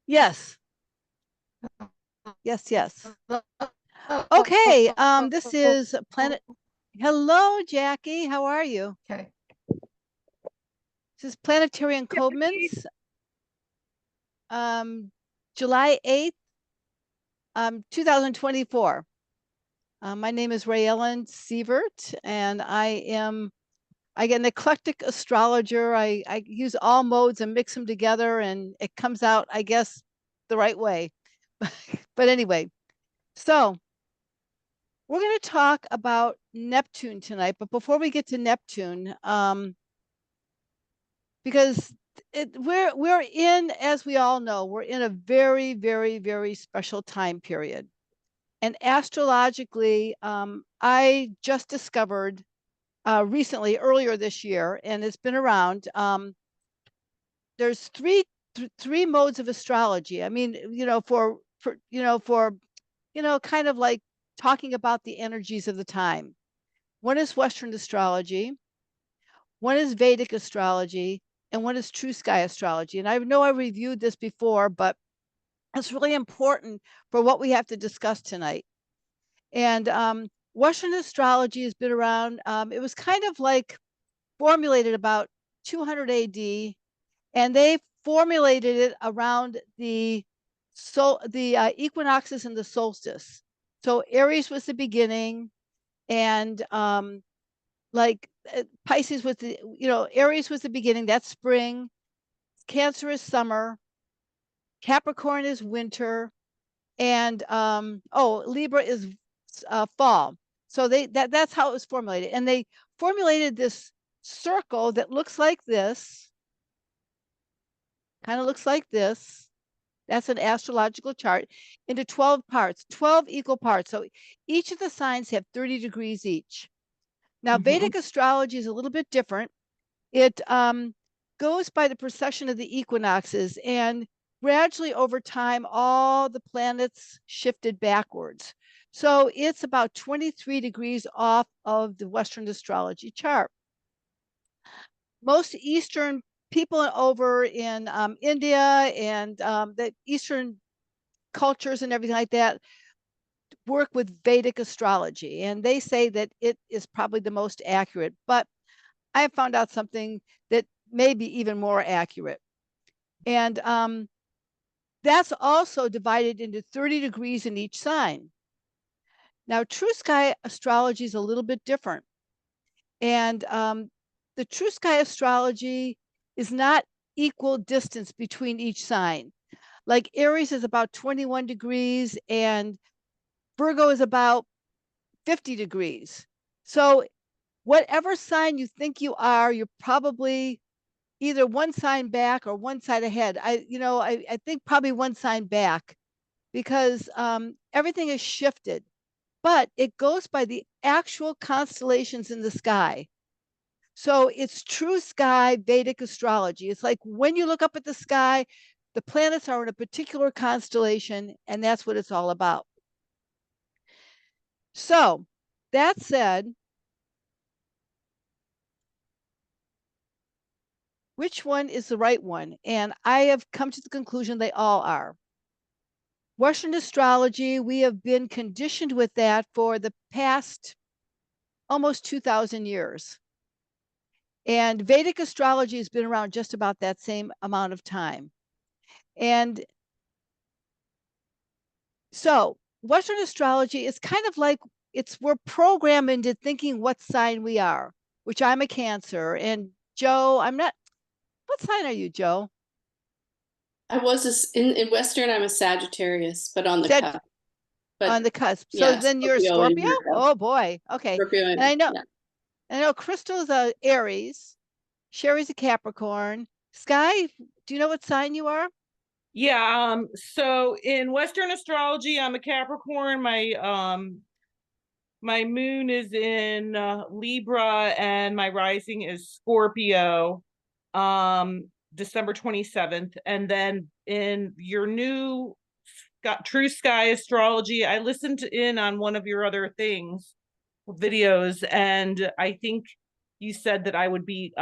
Yes. Yes, yes. Okay, this is Planet. Hello, Jackie. How are you? Okay. This is Planetary Encodements, July 8th, 2024. My name is Ray Ellen Sievert, and I get an eclectic astrologer. I use all modes and mix them together, and it comes out, I guess, the right way. But anyway, so we're going to talk about Neptune tonight. But before we get to Neptune, because we're in, as we all know, we're in a very, very, very special time period. And astrologically, I just discovered recently, earlier this year, and it's been around. There's three modes of astrology. I mean, kind of like talking about the energies of the time. One is Western astrology, one is Vedic astrology, and one is true sky astrology. And I know I reviewed this before, but it's really important for what we have to discuss tonight. And Western astrology has been around. It was kind of like formulated about 200 AD, and they formulated it around the equinoxes and the solstice. So Aries was the beginning, and like Pisces was Aries was the beginning. That's spring. Cancer is summer. Capricorn is winter, and Libra is fall. So that's how it was formulated, and they formulated this circle that looks like this, kind of looks like this. That's an astrological chart, into 12 parts, 12 equal parts. So each of the signs have 30 degrees each. Now, Vedic astrology is a little bit different. It goes by the precession of the equinoxes, and gradually over time, all the planets shifted backwards. So it's about 23 degrees off of the Western astrology chart. Most Eastern people over in India and the Eastern cultures and everything like that work with Vedic astrology, and they say that it is probably the most accurate. But I have found out something that may be even more accurate. And that's also divided into 30 degrees in each sign. Now, true sky astrology is a little bit different. And the true sky astrology is not equal distance between each sign. Like Aries is about 21 degrees and Virgo is about 50 degrees. So whatever sign you think you are, you're probably either one sign back or one side ahead. I think probably one sign back, because everything is shifted, but it goes by the actual constellations in the sky. So it's true sky Vedic astrology. It's like when you look up at the sky, the planets are in a particular constellation, and that's what it's all about. So that said, which one is the right one? And I have come to the conclusion they all are. Western astrology, we have been conditioned with that for the past almost 2,000 years. And Vedic astrology has been around just about that same amount of time. And so Western astrology is kind of like we're programmed into thinking what sign we are, which I'm a Cancer. And Joe, I'm not, what sign are you, Joe? I was in Western, I'm a Sagittarius, but on the cusp. On the cusp. So Yeah, then you're a Scorpio? Oh boy. Okay. Scorpio, And I know Crystal's a Aries, Sherry's a Capricorn. Sky, do you know what sign you are? Yeah, so in Western astrology, I'm a Capricorn. My moon is in Libra and my rising is Scorpio. December 27th. And then in your new True Sky astrology, I listened in on one of your other videos, and I think you said that I would be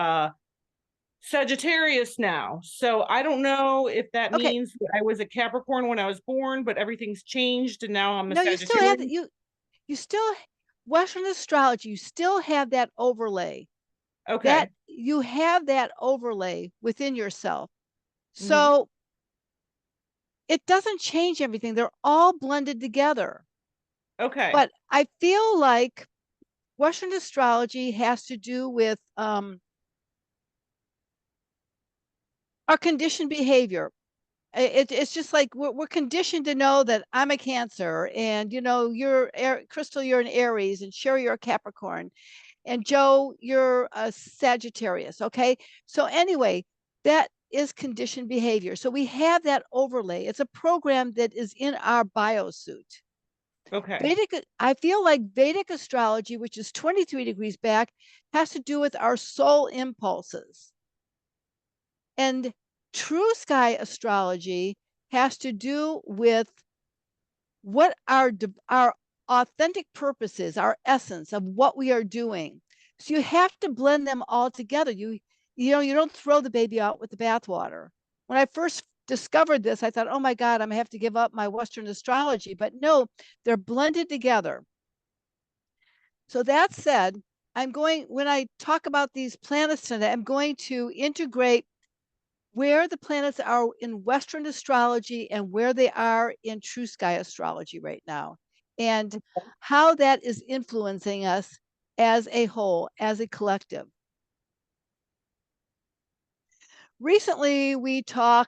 Sagittarius now. So I don't know if that Okay. means that I was a Capricorn when I was born, but everything's changed and now I'm a No, you still have Sagittarius. you still Western astrology, you still have that overlay. That Okay. you have that overlay within yourself. Mhm. So it doesn't change everything. They're all blended together. Okay. But I feel like Western astrology has to do with our conditioned behavior. It's just like we're conditioned to know that I'm a Cancer, and you're Crystal, you're an Aries, and Sherry, you're a Capricorn, and Joe, you're a Sagittarius. Okay, so anyway, that is conditioned behavior. So we have that overlay. It's a program that is in our biosuit. Okay. I feel like Vedic astrology, which is 23 degrees back, has to do with our soul impulses. And true sky astrology has to do with what our authentic purpose is, our essence of what we are doing. So you have to blend them all together. You don't throw the baby out with the bathwater. When I first discovered this, I thought, oh my God, I'm gonna have to give up my Western astrology. But no, they're blended together. So that said, when I talk about these planets today, I'm going to integrate where the planets are in Western astrology and where they are in true sky astrology right now, and how that is influencing us as a whole, as a collective. Recently, I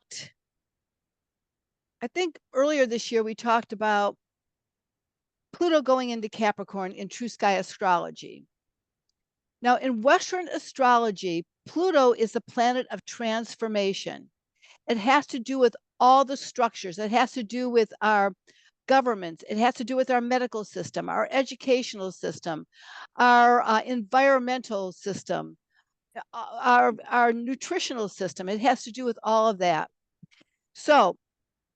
think earlier this year, we talked about Pluto going into Capricorn in true sky astrology. Now, in Western astrology, Pluto is the planet of transformation. It has to do with all the structures. It has to do with our governments. It has to do with our medical system, our educational system, our environmental system, our nutritional system. It has to do with all of that. So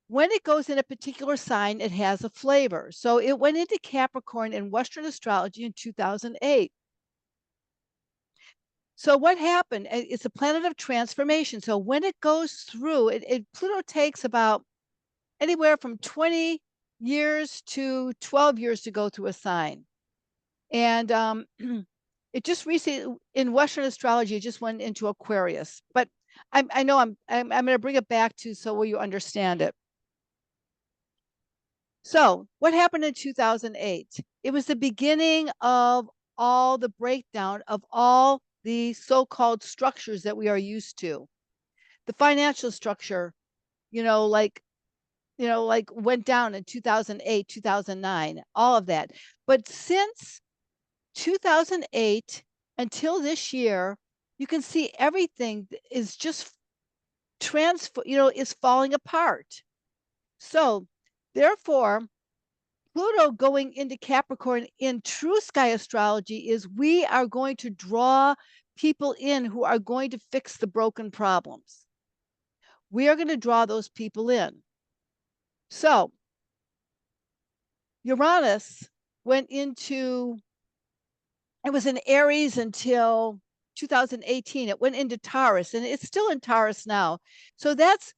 when it goes in a particular sign, it has a flavor. So it went into Capricorn in Western astrology in 2008. So what happened? It's a planet of transformation. So when it goes through, Pluto takes about anywhere from 20 years to 12 years to go through a sign. And it just recently in Western astrology, it just went into Aquarius. But I know I'm going to bring it back to so will you understand it. So what happened in 2008? It was the beginning of all the breakdown of all the so-called structures that we are used to. The financial structure, like went down in 2008, 2009, all of that. But since 2008 until this year, you can see everything is just is falling apart. So therefore, Pluto going into Capricorn in true sky astrology is we are going to draw people in who are going to fix the broken problems. We are going to draw those people in. So Uranus went into, it was in Aries until 2018. It went into Taurus and it's still in Taurus now. So that's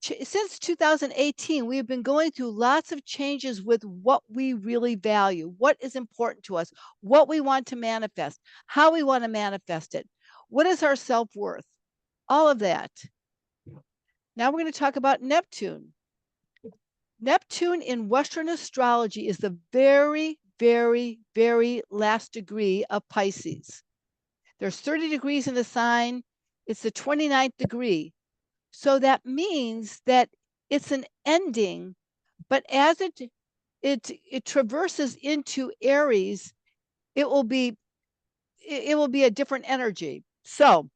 since 2018, we've been going through lots of changes with what we really value, what is important to us, what we want to manifest, how we want to manifest it, what is our self-worth, all of that. Now we're going to talk about Neptune. Neptune in Western astrology is the very, very, very last degree of Pisces. There's 30 degrees in the sign. It's the 29th degree. So that means that it's an ending, but as it traverses into Aries, it will be a different energy. So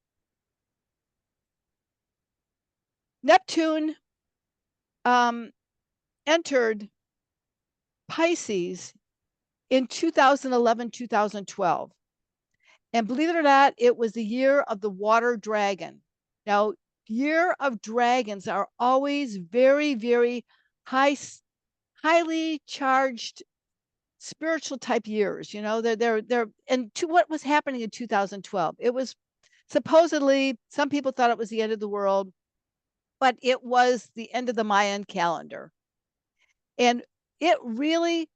Neptune entered Pisces in 2011, 2012. And believe it or not, it was the year of the water dragon. Now, year of dragons are always very, very highly charged spiritual type years. They're and to what was happening in 2012. It was Supposedly, some people thought it was the end of the world, but it was the end of the Mayan calendar. And it really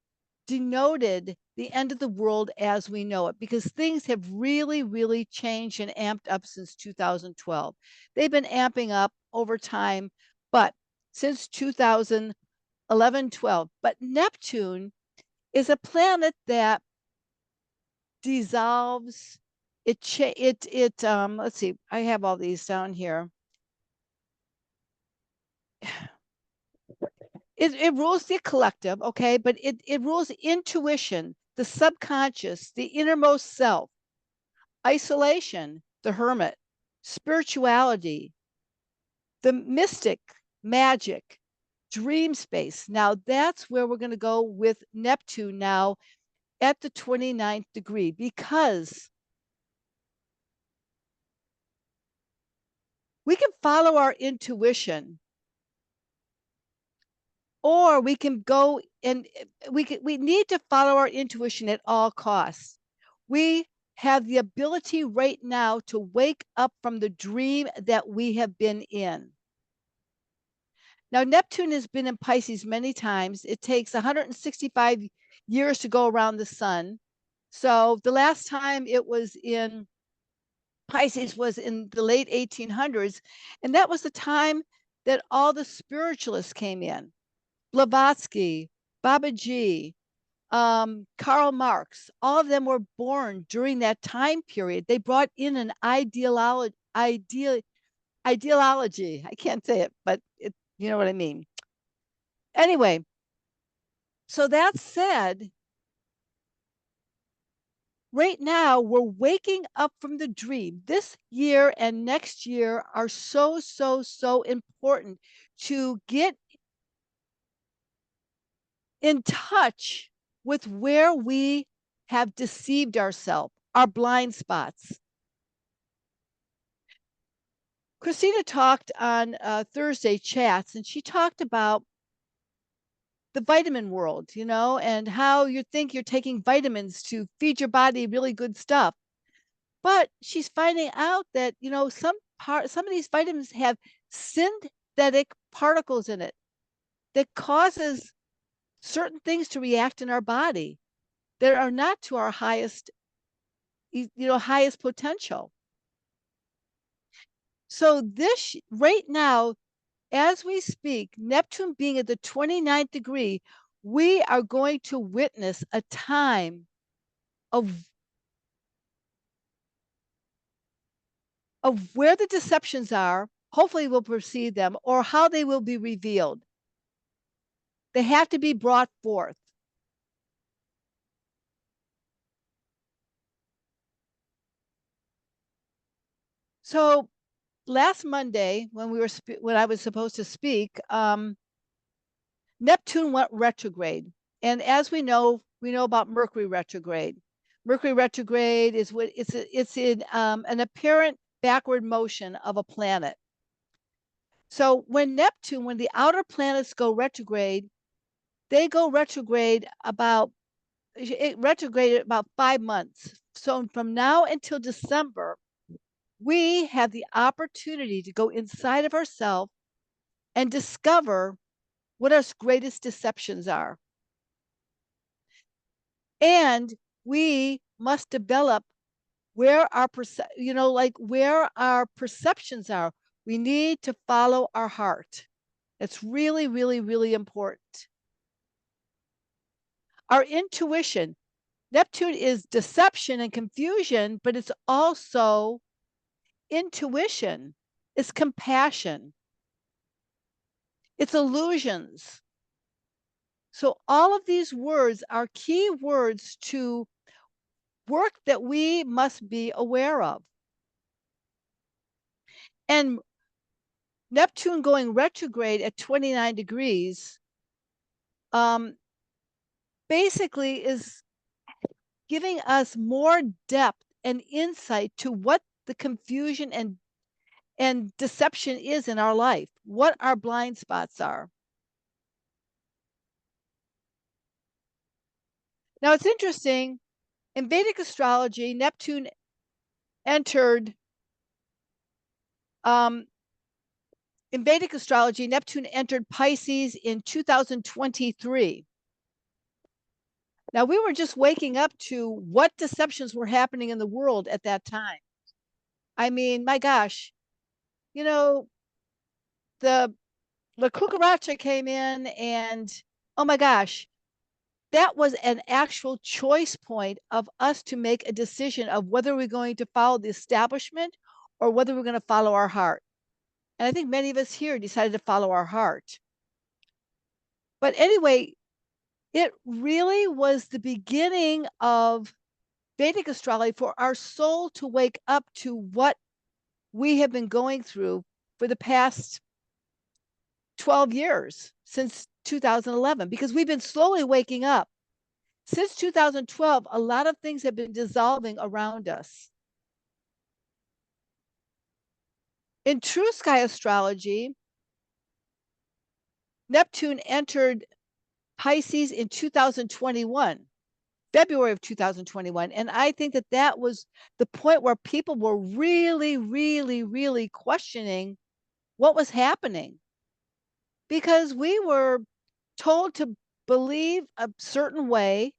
denoted the end of the world as we know it, because things have really, really changed and amped up since 2012. They've been amping up over time, but since 2011, 12. But Neptune is a planet that dissolves. Let's see, I have all these down here. It rules the collective, okay, but it rules intuition, the subconscious, the innermost self, isolation, the hermit, spirituality, the mystic, magic, dream space. Now that's where we're going to go with Neptune now at the 29th degree, because we can follow our intuition, or we can go and we need to follow our intuition at all costs. We have the ability right now to wake up from the dream that we have been in. Now, Neptune has been in Pisces many times. It takes 165 years to go around the sun. So the last time it was in Pisces was in the late 1800s, and that was the time that all the spiritualists came in. Blavatsky, Babaji, Karl Marx, all of them were born during that time period. They brought in an ideology. I can't say it, but you know what I mean. Anyway, so that said, right now we're waking up from the dream. This year and next year are so, so, so important to get in touch with where we have deceived ourselves, our blind spots. Christina talked on Thursday chats, and she talked about the vitamin world, you know, and how you think you're taking vitamins to feed your body really good stuff. But she's finding out that, you know, some of these vitamins have synthetic particles in it that causes certain things to react in our body that are not to our highest, highest potential. So this right now, as we speak, Neptune being at the 29th degree, we are going to witness a time of where the deceptions are. Hopefully we'll perceive them, or how they will be revealed. They have to be brought forth. So last Monday, when I was supposed to speak, Neptune went retrograde, and as we know about Mercury retrograde. Mercury retrograde is what it's in an apparent backward motion of a planet. So when the outer planets go retrograde, they go retrograde about 5 months. So from now until December, we have the opportunity to go inside of ourselves and discover what our greatest deceptions are. And we must develop where our where our perceptions are. We need to follow our heart. It's really, really, really important. Our intuition. Neptune is deception and confusion, but it's also intuition. It's compassion. It's illusions. So all of these words are key words to work that we must be aware of. And Neptune going retrograde at 29 degrees basically is giving us more depth and insight to what the confusion and deception is in our life, what our blind spots are. Now, it's interesting. In Vedic astrology, Neptune entered In Vedic astrology, Neptune entered Pisces in 2023. Now, we were just waking up to what deceptions were happening in the world at that time. I mean, my gosh, you know, the cucaracha came in, and oh my gosh, that was an actual choice point of us to make a decision of whether we're going to follow the establishment or whether we're going to follow our heart. And I think many of us here decided to follow our heart. But anyway, it really was the beginning of Vedic astrology for our soul to wake up to what we have been going through for the past 12 years, since 2011, because we've been slowly waking up. Since 2012, a lot of things have been dissolving around us. In true sky astrology, Neptune entered Pisces in 2021, February of 2021. And I think that that was the point where people were really, really, really questioning what was happening, because we were told to believe a certain way,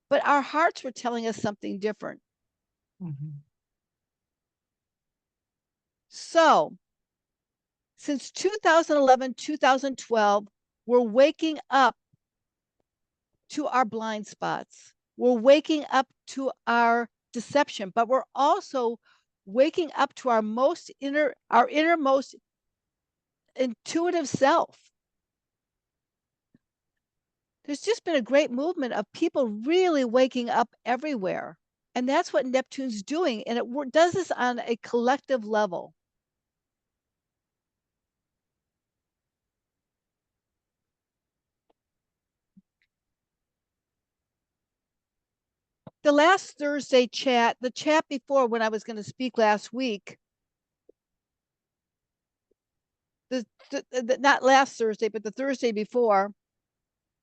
but our hearts were telling us something different. So since 2011, 2012, we're waking up to our blind spots. We're waking up to our deception, but we're also waking up to our innermost intuitive self. There's just been a great movement of people really waking up everywhere. And that's what Neptune's doing. And it does this on a collective level. The last Thursday chat, the chat before when I was going to speak last week, not last Thursday, but the Thursday before,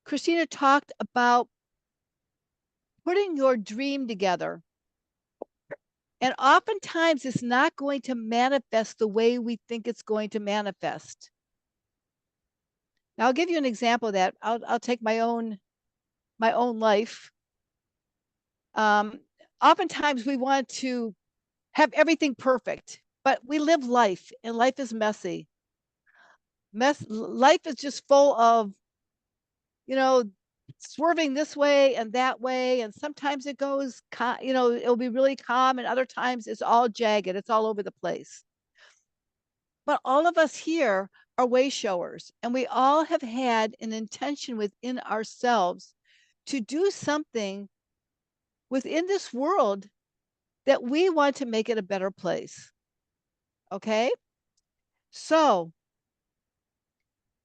Christina talked about putting your dream together. And oftentimes it's not going to manifest the way we think it's going to manifest. Now, I'll give you an example of that. I'll take my own life. Oftentimes we want to have everything perfect, but we live life, and life is messy. Life is just full of, swerving this way and that way, and sometimes it goes, it'll be really calm, and other times it's all jagged, it's all over the place. But all of us here are way showers, and we all have had an intention within ourselves to do something within this world that we want to make it a better place. Okay? So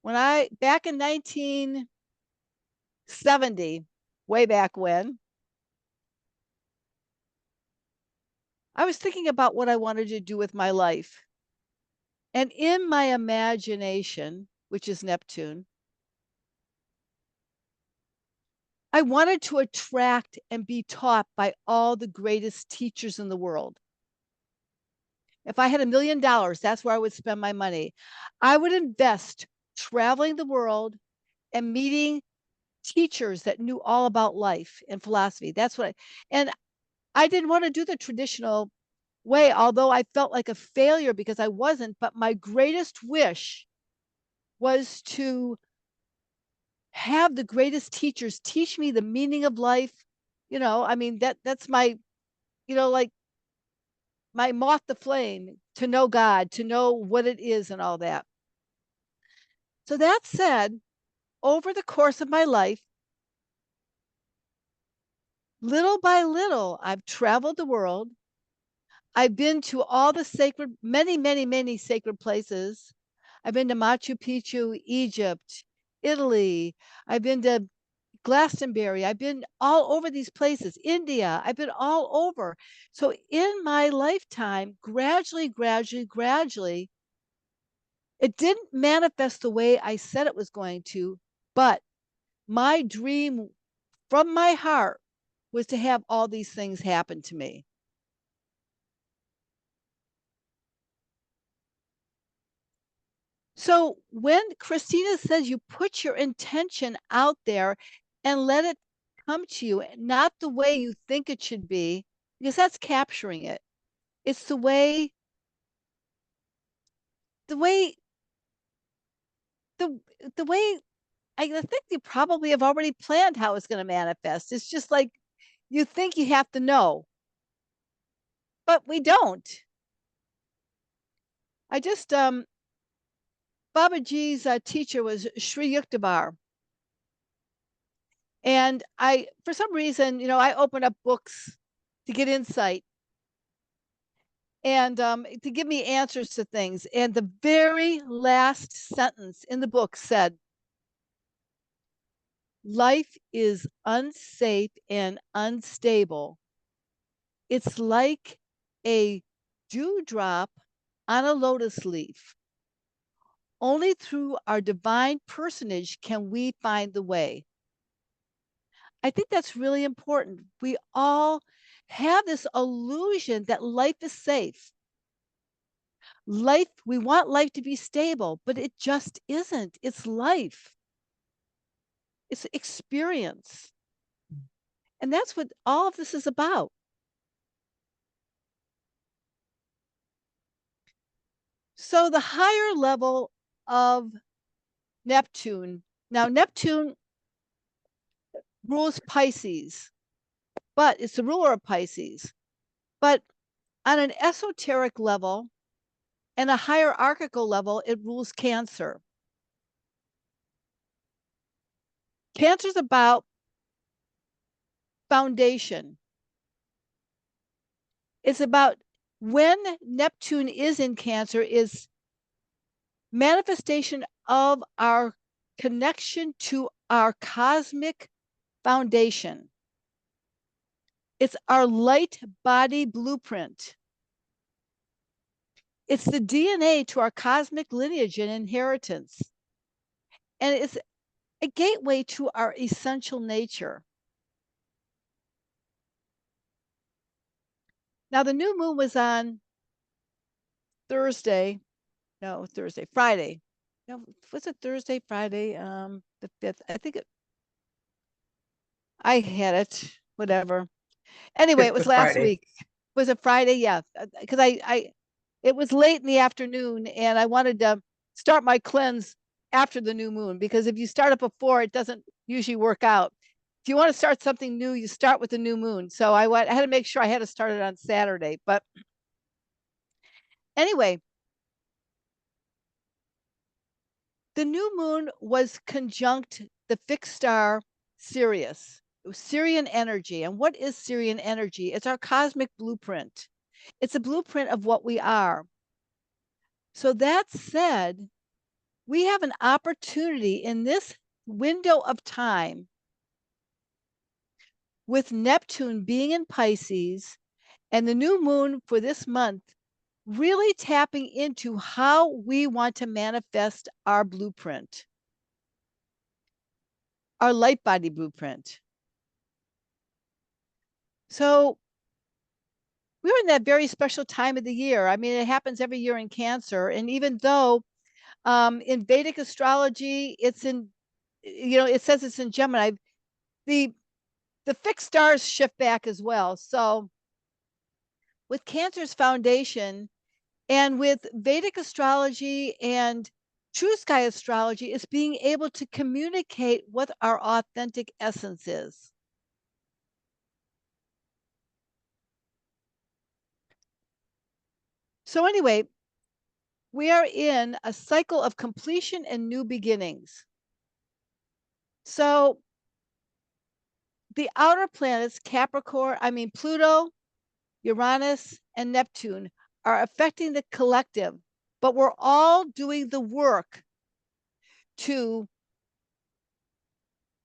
back in 1970, way back when, I was thinking about what I wanted to do with my life. And in my imagination, which is Neptune, I wanted to attract and be taught by all the greatest teachers in the world. If I had $1 million, that's where I would spend my money. I would invest traveling the world and meeting teachers that knew all about life and philosophy. And I didn't want to do the traditional way, although I felt like a failure because I wasn't. But my greatest wish was to have the greatest teachers teach me the meaning of life. That's my, like my moth to flame, to know God, to know what it is and all that. So that said, over the course of my life, little by little, I've traveled the world. I've been to all the many, many, many sacred places. I've been to Machu Picchu, Egypt, Italy. I've been to Glastonbury. I've been all over these places, India. I've been all over. So in my lifetime, gradually, it didn't manifest the way I said it was going to, but my dream from my heart was to have all these things happen to me. So when Christina says you put your intention out there and let it come to you, not the way you think it should be, because that's capturing it. It's the way the way the the way I think you probably have already planned how it's going to manifest. It's just like you think you have to know, but we don't. I just Babaji's teacher was Sri Yuktabar. And I, for some reason, I open up books to get insight and to give me answers to things. And the very last sentence in the book said, life is unsafe and unstable. It's like a dewdrop on a lotus leaf. Only through our divine personage can we find the way. I think that's really important. We all have this illusion that life is safe. We want life to be stable, but it just isn't. It's life. It's experience. And that's what all of this is about. So the higher level of Neptune, now Neptune rules Pisces, but it's the ruler of Pisces. But on an esoteric level and a hierarchical level, it rules Cancer. Cancer is about foundation. It's about when Neptune is in Cancer is manifestation of our connection to our cosmic foundation. It's our light body blueprint. It's the DNA to our cosmic lineage and inheritance. And it's a gateway to our essential nature. Now, the new moon was on Friday. No, was it Thursday, Friday? The 5th. I think I had it, whatever. Anyway, it was last week. Was it Friday? Yeah, because it was late in the afternoon and I wanted to start my cleanse after the new moon, because if you start it before, it doesn't usually work out. If you want to start something new, you start with the new moon. So I had to make sure I had to start it on Saturday. But anyway, the new moon was conjunct the fixed star Sirius. It was Sirian energy. And what is Sirian energy? It's our cosmic blueprint. It's a blueprint of what we are. So that said, we have an opportunity in this window of time with Neptune being in Pisces and the new moon for this month really tapping into how we want to manifest our blueprint, our light body blueprint. So we're in that very special time of the year. I mean, it happens every year in Cancer. And even though in Vedic astrology, it's in, it says it's in Gemini, the fixed stars shift back as well. So with Cancer's foundation and with Vedic astrology and true sky astrology, it's being able to communicate what our authentic essence is. So anyway, we are in a cycle of completion and new beginnings. So the outer planets, Pluto, Uranus, and Neptune are affecting the collective, but we're all doing the work to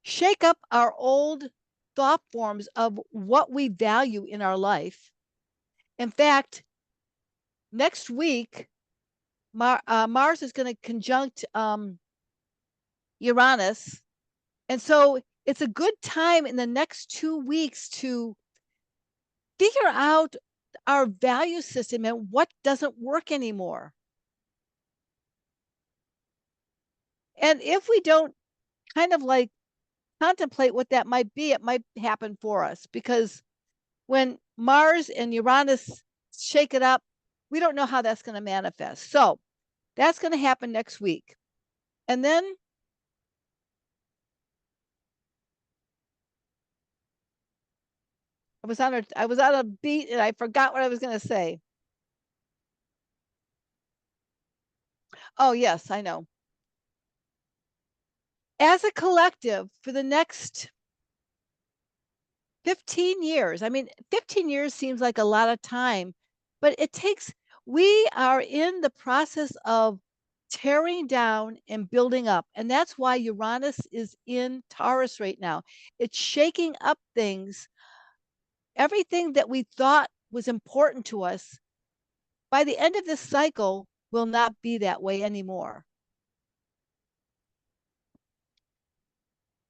shake up our old thought forms of what we value in our life. In fact, next week, Mars is going to conjunct Uranus. And so it's a good time in the next 2 weeks to figure out our value system and what doesn't work anymore. And if we don't kind of like contemplate what that might be, it might happen for us, because when Mars and Uranus shake it up, we don't know how that's going to manifest. So that's going to happen next week. And then I was on a beat and I forgot what I was going to say. Oh, yes, I know. As a collective for the next 15 years, I mean, 15 years seems like a lot of time, but we are in the process of tearing down and building up. And that's why Uranus is in Taurus right now. It's shaking up things. Everything that we thought was important to us by the end of this cycle will not be that way anymore.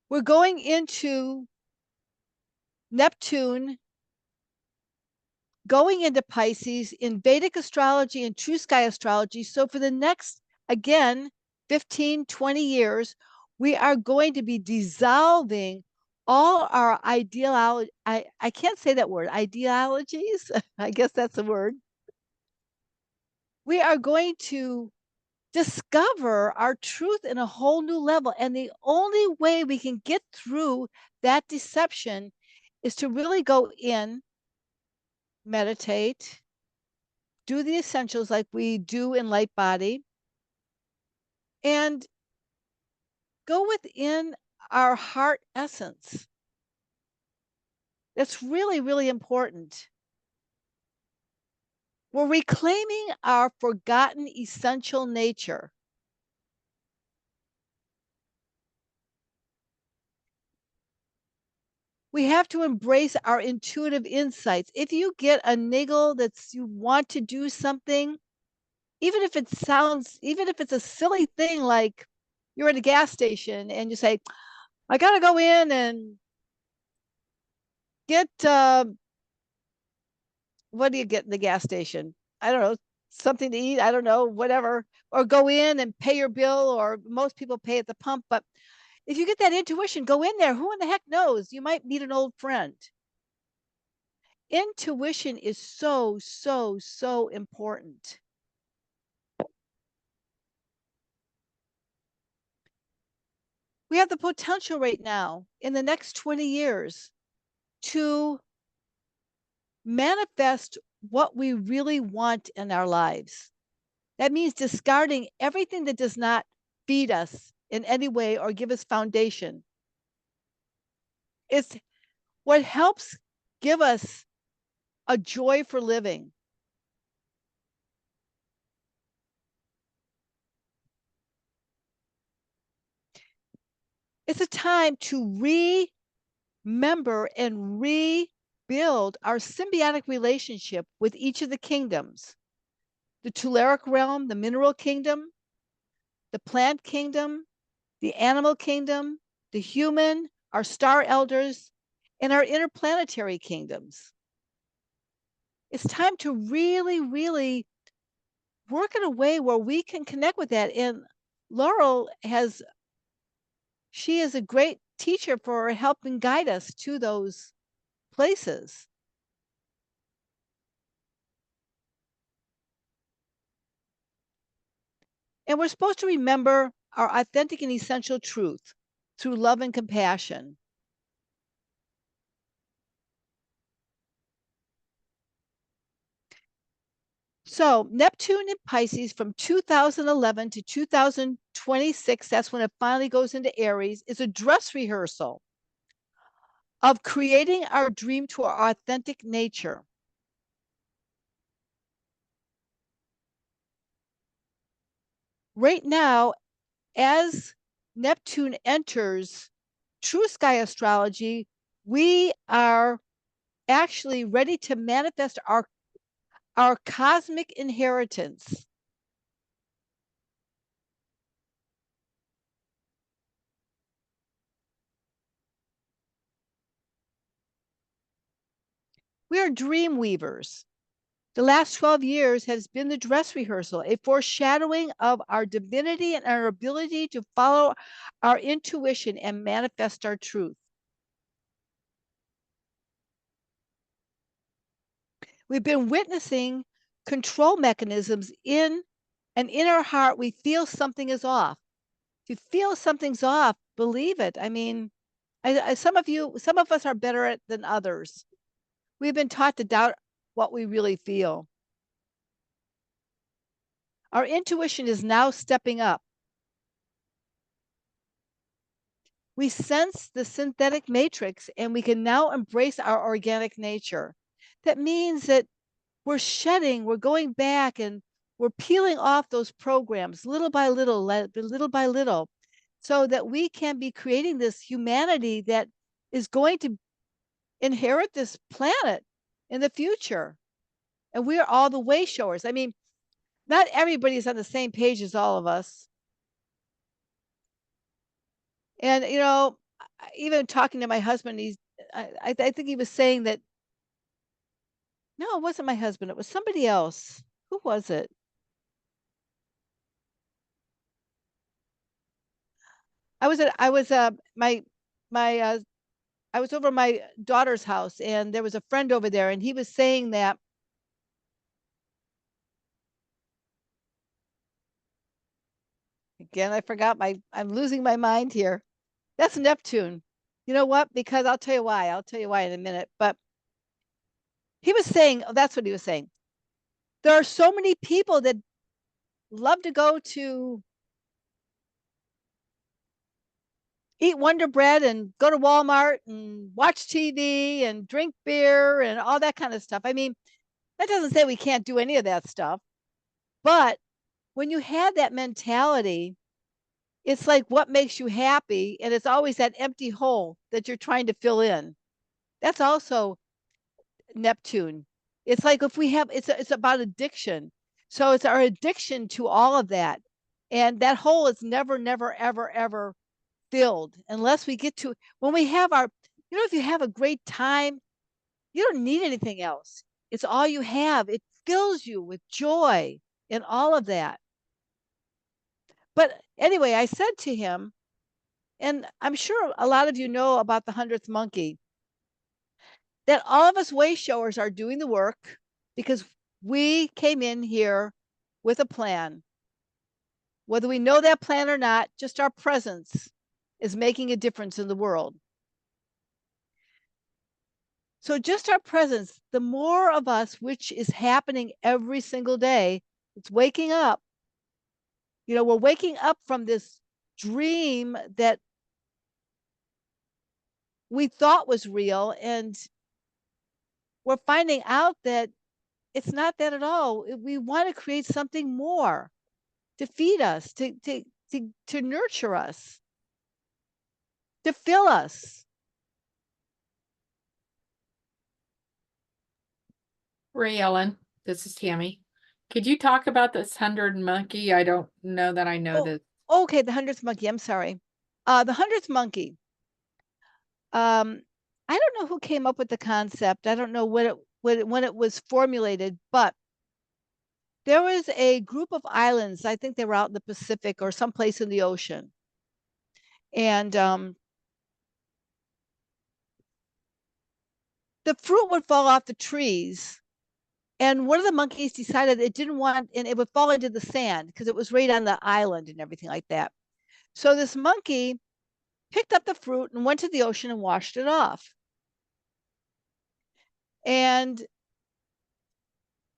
We're going into Neptune, going into Pisces in Vedic astrology and true sky astrology. So for the next, again, 15, 20 years, we are going to be dissolving all our ideology. I can't say that word, ideologies. I guess that's the word. We are going to discover our truth in a whole new level. And the only way we can get through that deception is to really go in, meditate, do the essentials like we do in Light Body, and go within our heart essence. That's really, really important. We're reclaiming our forgotten essential nature. We have to embrace our intuitive insights. If you get a niggle that's you want to do something, even if it's a silly thing, like you're at a gas station and you say, I got to go in and get, what do you get in the gas station? I don't know, something to eat. I don't know, whatever. Or go in and pay your bill, or most people pay at the pump. But if you get that intuition, go in there. Who in the heck knows? You might meet an old friend. Intuition is so, so, so important. We have the potential right now in the next 20 years to manifest what we really want in our lives. That means discarding everything that does not feed us in any way or give us foundation. It's what helps give us a joy for living. It's a time to remember and rebuild our symbiotic relationship with each of the kingdoms: the Telluric realm, the mineral kingdom, the plant kingdom, the animal kingdom, the human, our star elders, and our interplanetary kingdoms. It's time to really, really work in a way where we can connect with that. And she is a great teacher for helping guide us to those places. And we're supposed to remember our authentic and essential truth through love and compassion. So Neptune in Pisces from 2011 to 2026, that's when it finally goes into Aries, is a dress rehearsal of creating our dream to our authentic nature. Right now, as Neptune enters true sky astrology, we are actually ready to manifest our cosmic inheritance. We are dream weavers. The last 12 years has been the dress rehearsal, a foreshadowing of our divinity and our ability to follow our intuition and manifest our truth. We've been witnessing control mechanisms in our heart. We feel something is off. If you feel something's off, believe it. I mean, some of us are better at than others. We've been taught to doubt what we really feel. Our intuition is now stepping up. We sense the synthetic matrix and we can now embrace our organic nature. That means that we're shedding, we're going back and we're peeling off those programs little by little, so that we can be creating this humanity that is going to inherit this planet in the future. And we're all the way showers. I mean, not everybody's on the same page as all of us. And, even talking to my husband, I think he was saying that, no, it wasn't my husband. It was somebody else. Who was it? I was I was over my daughter's house and there was a friend over there and he was saying that again, I forgot I'm losing my mind here. That's Neptune. You know what? Because I'll tell you why. I'll tell you why in a minute. But he was saying, oh, that's what he was saying. There are so many people that love to go to eat Wonder Bread and go to Walmart and watch TV and drink beer and all that kind of stuff. I mean, that doesn't say we can't do any of that stuff. But when you have that mentality, it's like what makes you happy. And it's always that empty hole that you're trying to fill in. That's also Neptune. It's like if we have, it's about addiction. So it's our addiction to all of that. And that hole is never, never, ever, ever filled unless we get to, when we have our, if you have a great time, you don't need anything else. It's all you have. It fills you with joy and all of that. But anyway, I said to him, and I'm sure a lot of you know about the 100th monkey, that all of us way showers are doing the work because we came in here with a plan. Whether we know that plan or not, just our presence is making a difference in the world. So just our presence, the more of us, which is happening every single day, it's waking up. We're waking up from this dream that we thought was real, and we're finding out that it's not that at all. We want to create something more to feed us, to nurture us, to fill us. Ray Ellen, this is Tammy. Could you talk about this 100 monkey? I don't know that I know this. Okay, the 100th monkey. I'm sorry. The 100th monkey. I don't know who came up with the concept. I don't know when it was formulated, but there was a group of islands. I think they were out in the Pacific or someplace in the ocean. And the fruit would fall off the trees. And one of the monkeys decided it didn't want, and it would fall into the sand because it was right on the island and everything like that. So this monkey picked up the fruit and went to the ocean and washed it off. And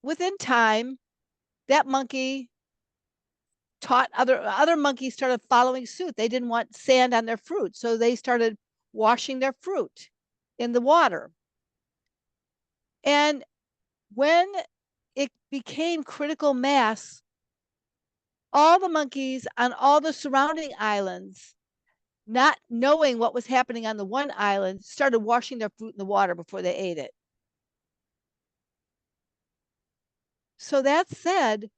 within time, that monkey taught other monkeys started following suit. They didn't want sand on their fruit, so they started washing their fruit in the water. And when it became critical mass, all the monkeys on all the surrounding islands, not knowing what was happening on the one island, started washing their fruit in the water before they ate it. So that said,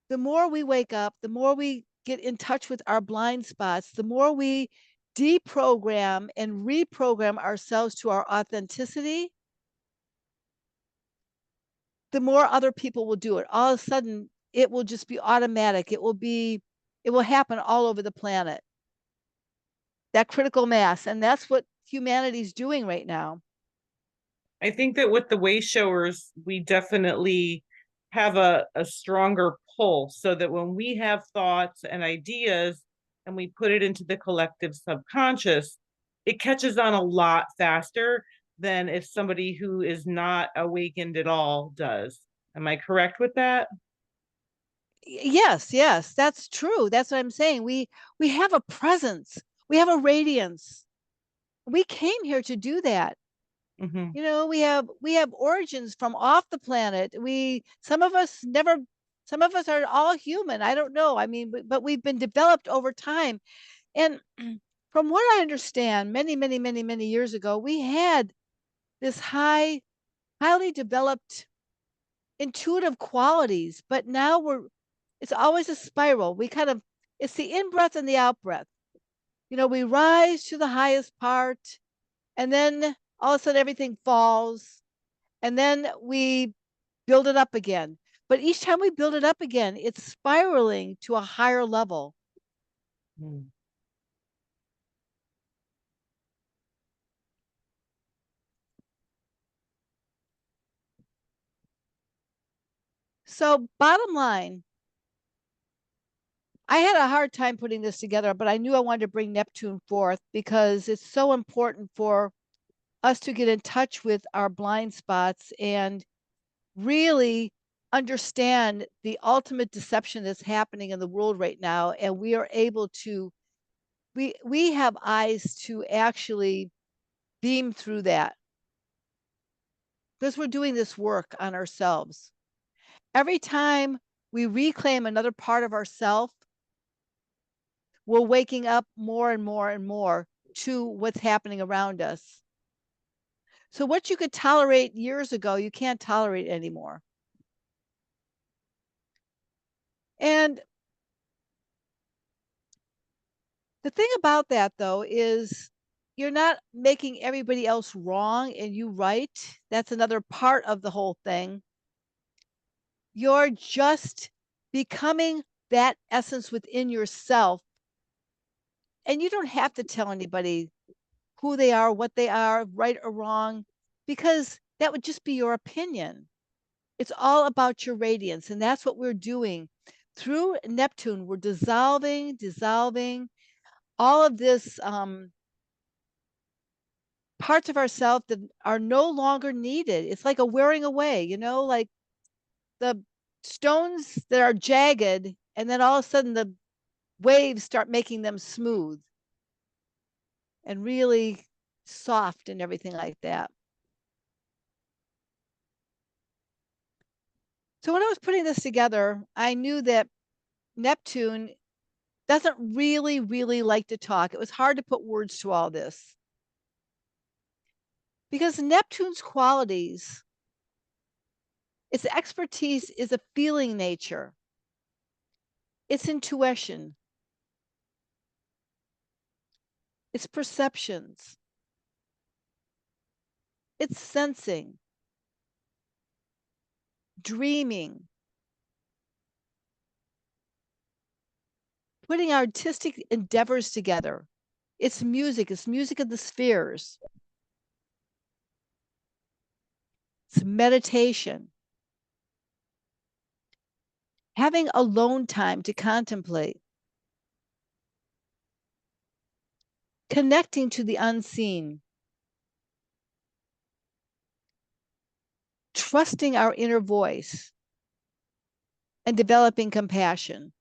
the more we wake up, the more we get in touch with our blind spots, the more we deprogram and reprogram ourselves to our authenticity, the more other people will do it. All of a sudden, it will just be automatic. It will happen all over the planet. That critical mass. And that's what humanity's doing right now. I think that with the way showers, we definitely have a stronger pull, so that when we have thoughts and ideas and we put it into the collective subconscious, it catches on a lot faster than if somebody who is not awakened at all does. Am I correct with that? Yes, yes, that's true. That's what I'm saying. We have a presence. We have a radiance. We came here to do that. Mm-hmm. You know, we have origins from off the planet. Some of us never, some of us are all human. I don't know. I mean, but we've been developed over time. And from what I understand, many years ago, we had this highly developed intuitive qualities, but now it's always a spiral. It's the in breath and the out breath. You know, we rise to the highest part, and then all of a sudden everything falls, and then we build it up again. But each time we build it up again, it's spiraling to a higher level. Mm. So, bottom line, I had a hard time putting this together, but I knew I wanted to bring Neptune forth because it's so important for us to get in touch with our blind spots and really understand the ultimate deception that's happening in the world right now. And we are able to, we have eyes to actually beam through that because we're doing this work on ourselves. Every time we reclaim another part of ourself, we're waking up more and more and more to what's happening around us. So what you could tolerate years ago, you can't tolerate anymore. And the thing about that, though, is you're not making everybody else wrong and you right. That's another part of the whole thing. You're just becoming that essence within yourself. And you don't have to tell anybody who they are, what they are, right or wrong, because that would just be your opinion. It's all about your radiance. And that's what we're doing. Through Neptune, we're dissolving all of this parts of ourselves that are no longer needed. It's like a wearing away, you know, like the stones that are jagged, and then all of a sudden the waves start making them smooth and really soft and everything like that. So when I was putting this together, I knew that Neptune doesn't really like to talk. It was hard to put words to all this because Neptune's qualities, its expertise is a feeling nature. It's intuition. It's perceptions. It's sensing, dreaming, putting artistic endeavors together. It's music of the spheres. It's meditation. Having alone time to contemplate. Connecting to the unseen. Trusting our inner voice. And developing compassion.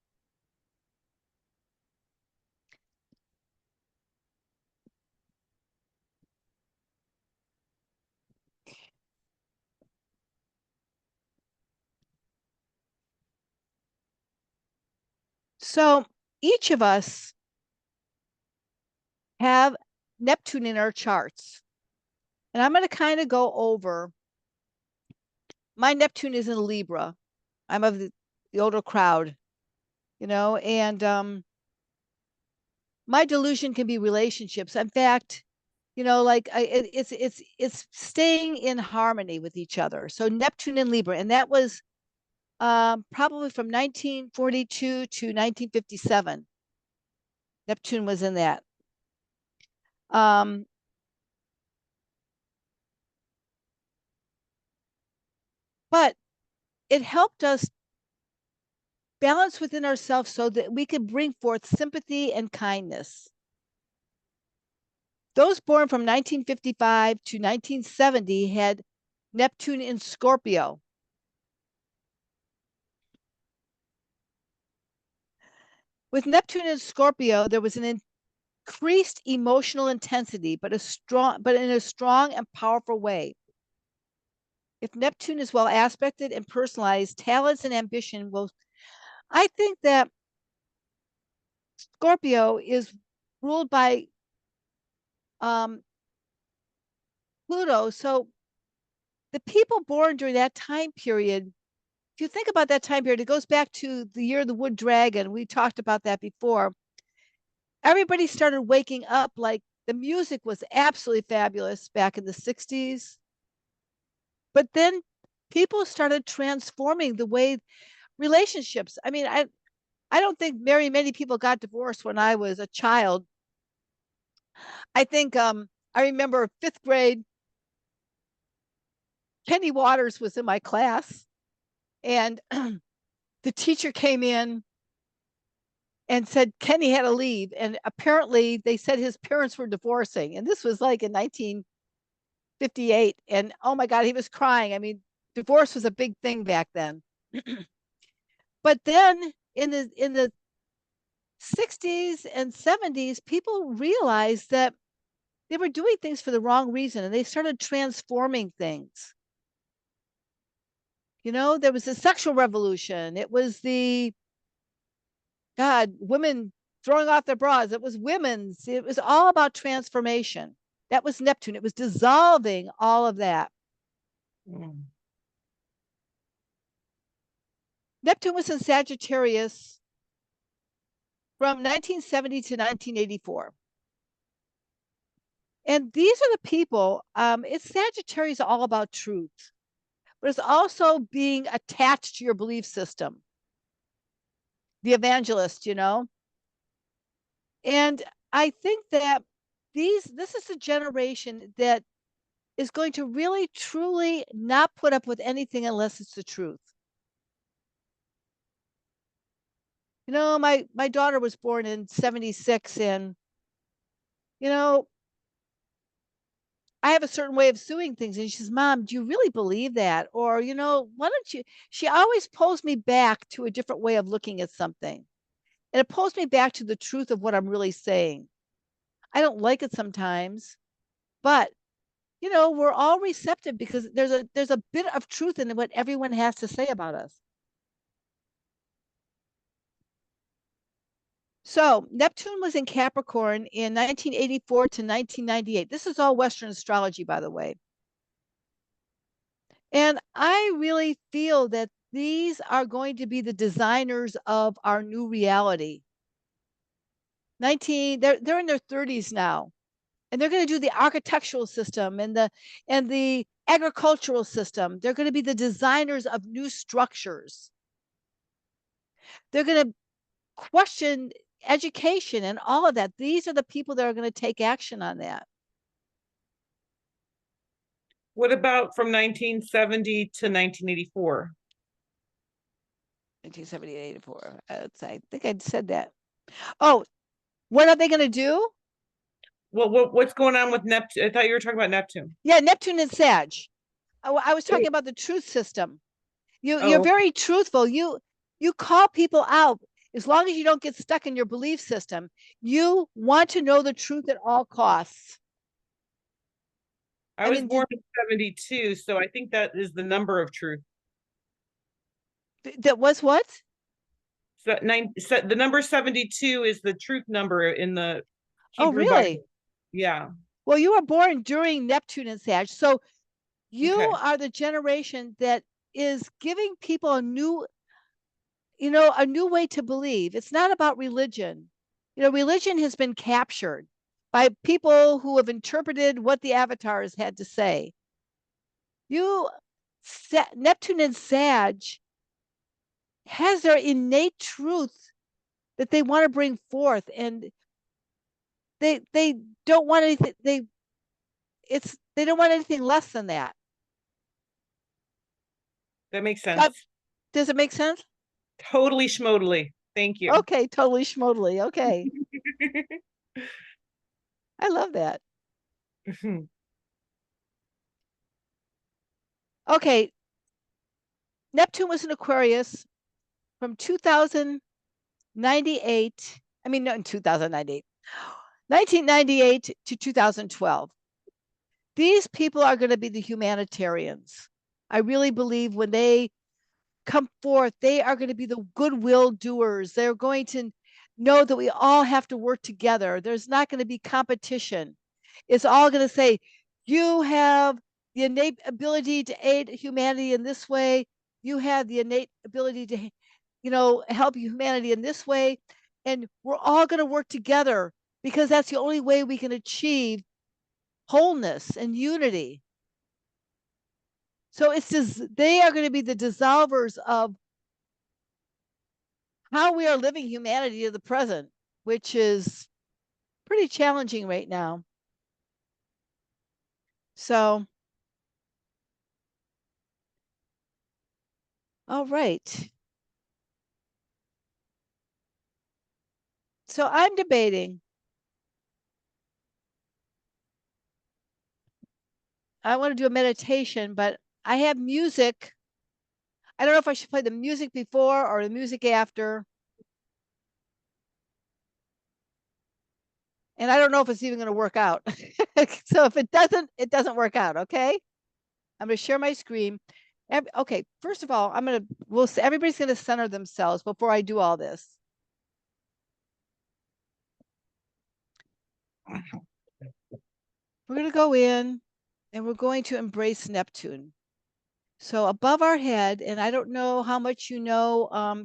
So each of us have Neptune in our charts. And I'm going to kind of go over. My Neptune is in Libra. I'm of the older crowd, you know, and my delusion can be relationships. In fact, like it's staying in harmony with each other. So Neptune and Libra, and that was probably from 1942 to 1957. Neptune was in that. But it helped us balance within ourselves so that we could bring forth sympathy and kindness. Those born from 1955 to 1970 had Neptune in Scorpio. With Neptune in Scorpio, there was an increased emotional intensity, but in a strong and powerful way. If Neptune is well aspected and personalized, talents and ambition will. I think that Scorpio is ruled by Pluto. So the people born during that time period, if you think about that time period, it goes back to the year of the wood dragon. We talked about that before. Everybody started waking up, like the music was absolutely fabulous back in the 60s. But then people started transforming the way relationships. I mean, I don't think very many people got divorced when I was a child. I think I remember 5th grade, Kenny Waters was in my class, and the teacher came in and said Kenny had to leave. And apparently they said his parents were divorcing. And this was like in 1958. And oh my God, he was crying. I mean, divorce was a big thing back then. But then in the 60s and 70s, people realized that they were doing things for the wrong reason, and they started transforming things. There was a sexual revolution. It was women throwing off their bras. It was all about transformation. That was Neptune. It was dissolving all of that. Neptune was in Sagittarius from 1970 to 1984. And these are the people, it's Sagittarius all about truth, but it's also being attached to your belief system. The evangelist, And I think that this is a generation that is going to really, truly not put up with anything unless it's the truth. My daughter was born in 76, and, I have a certain way of suing things. And she says, Mom, do you really believe that? Or, why don't you? She always pulls me back to a different way of looking at something. And it pulls me back to the truth of what I'm really saying. I don't like it sometimes, but we're all receptive because there's a bit of truth in what everyone has to say about us. So Neptune was in Capricorn in 1984 to 1998. This is all Western astrology, by the way. And I really feel that these are going to be the designers of our new reality. They're in their 30s now, and they're going to do the architectural system and the agricultural system. They're going to be the designers of new structures. They're going to question education and all of that. These are the people that are going to take action on that. What about from 1970 to 1984? 1970 84. I think I said that. Oh, what are they going to do? What's going on with Neptune? I thought you were talking about Neptune. Yeah, Neptune and Sag. I was talking about the truth system. You're very truthful. You call people out. As long as you don't get stuck in your belief system, you want to know the truth at all costs. I was born in 72, so I think that is the number of truth. That was what? So the number 72 is the truth number in the Hebrew really? Bible. Yeah. Well, you were born during Neptune and Sag, so you are the generation that is giving people a new way to believe. It's not about religion. Religion has been captured by people who have interpreted what the avatars had to say. Neptune and Sag has their innate truth that they want to bring forth, and they don't want anything. They don't want anything less than that. That makes sense. Does it make sense? Totally schmodally. Thank you. Okay, totally schmodally. Okay. I love that. Okay. Neptune was in Aquarius from 2098. I mean, not in 2098, 1998 to 2012. These people are going to be the humanitarians. I really believe when they come forth, they are going to be the goodwill doers. They're going to know that we all have to work together. There's not going to be competition. It's all going to say, you have the innate ability to aid humanity in this way. You have the innate ability to, help humanity in this way. And we're all going to work together because that's the only way we can achieve wholeness and unity. So it's just, they are going to be the dissolvers of how we are living humanity to the present, which is pretty challenging right now. So, all right. So I'm debating. I want to do a meditation, but I have music. I don't know if I should play the music before or the music after. And I don't know if it's even going to work out. So if it doesn't work out. Okay. I'm going to share my screen. Okay. First of all, everybody's going to center themselves before I do all this. We're going to go in and we're going to embrace Neptune. So above our head, and I don't know how much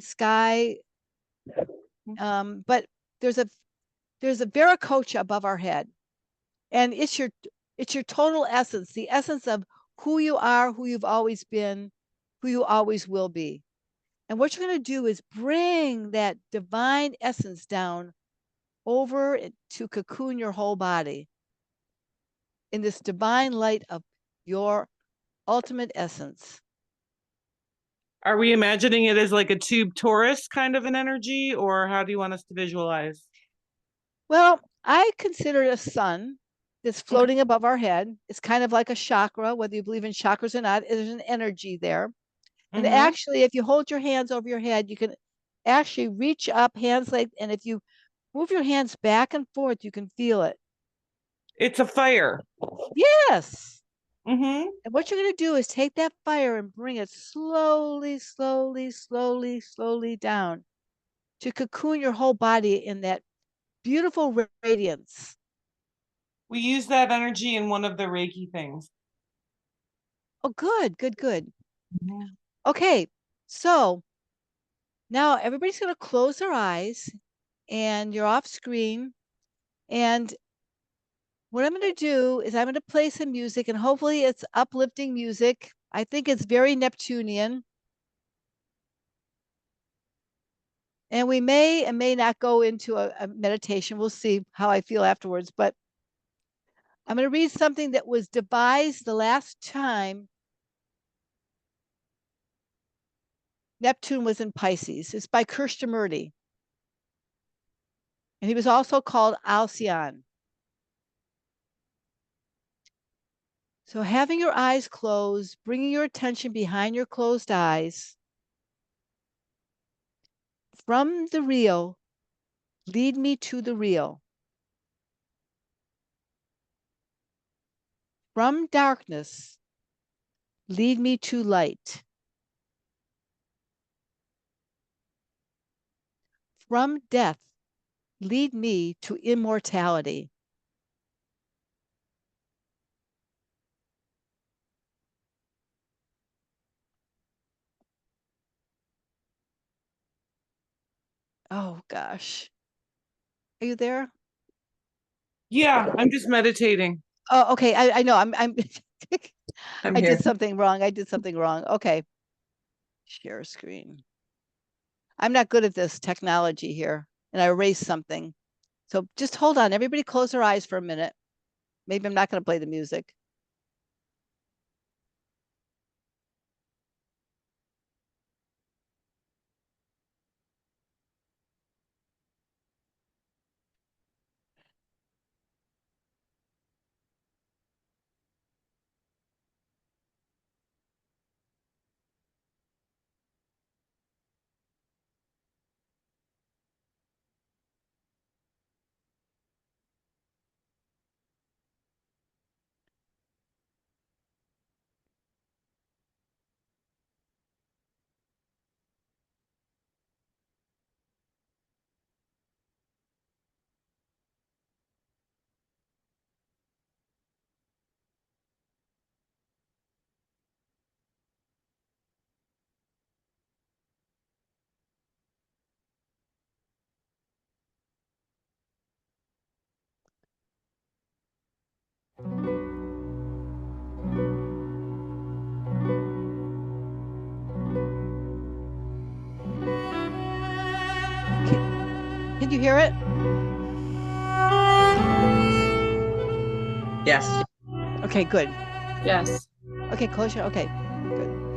sky, but there's a Viracocha above our head, and it's your total essence, the essence of who you are, who you've always been, who you always will be. And what you're going to do is bring that divine essence down over to cocoon your whole body in this divine light of your ultimate essence. Are we imagining it as like a tube torus kind of an energy, or how do you want us to visualize? Well, I consider it a sun that's floating above our head. It's kind of like a chakra, whether you believe in chakras or not, there's an energy there. And actually, if you hold your hands over your head, you can actually reach up, hands like, and if you move your hands back and forth, you can feel it. It's a fire. Yes. And what you're going to do is take that fire and bring it slowly, slowly, slowly, slowly down to cocoon your whole body in that beautiful radiance. We use that energy in one of the Reiki things. Oh, good, good, good. Okay, so now everybody's going to close their eyes and you're off screen. And what I'm going to do is I'm going to play some music, and hopefully it's uplifting music. I think it's very Neptunian. And we may and may not go into a meditation. We'll see how I feel afterwards. But I'm going to read something that was devised the last time Neptune was in Pisces. It's by Krishnamurti. And he was also called Alcyon. So having your eyes closed, bringing your attention behind your closed eyes. From the real, lead me to the real. From darkness, lead me to light. From death, lead me to immortality. Oh gosh. Are you there? Yeah, I'm just meditating. Oh, okay. I know. I'm I'm I here. did something wrong. I did something wrong. Okay. Share screen. I'm not good at this technology here, and I erased something. So just hold on. Everybody close their eyes for a minute. Maybe I'm not going to play the music. Can you hear it? Yes. Okay, good. Yes. Okay, close your. Okay, good.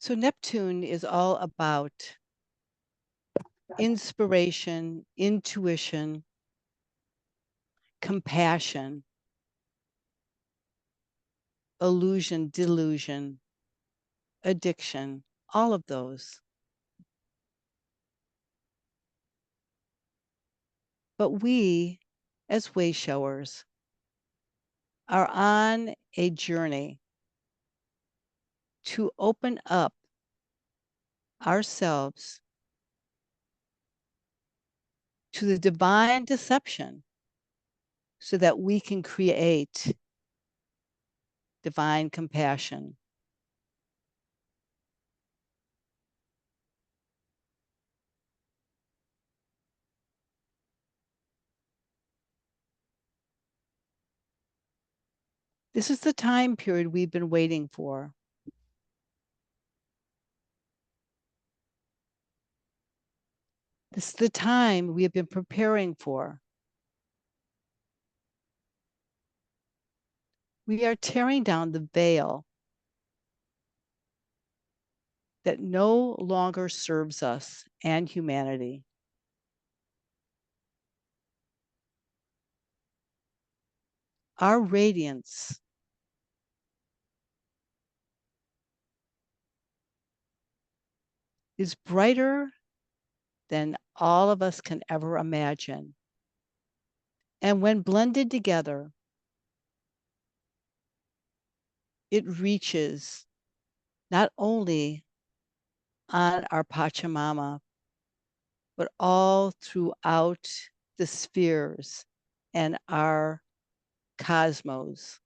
So Neptune is all about inspiration, intuition, compassion, illusion, delusion, addiction, all of those. But we, as way showers, are on a journey to open up ourselves to the divine deception so that we can create divine compassion. This is the time period we've been waiting for. This is the time we have been preparing for. We are tearing down the veil that no longer serves us and humanity. Our radiance is brighter than all of us can ever imagine. And when blended together, it reaches not only on our Pachamama, but all throughout the spheres and our cosmos.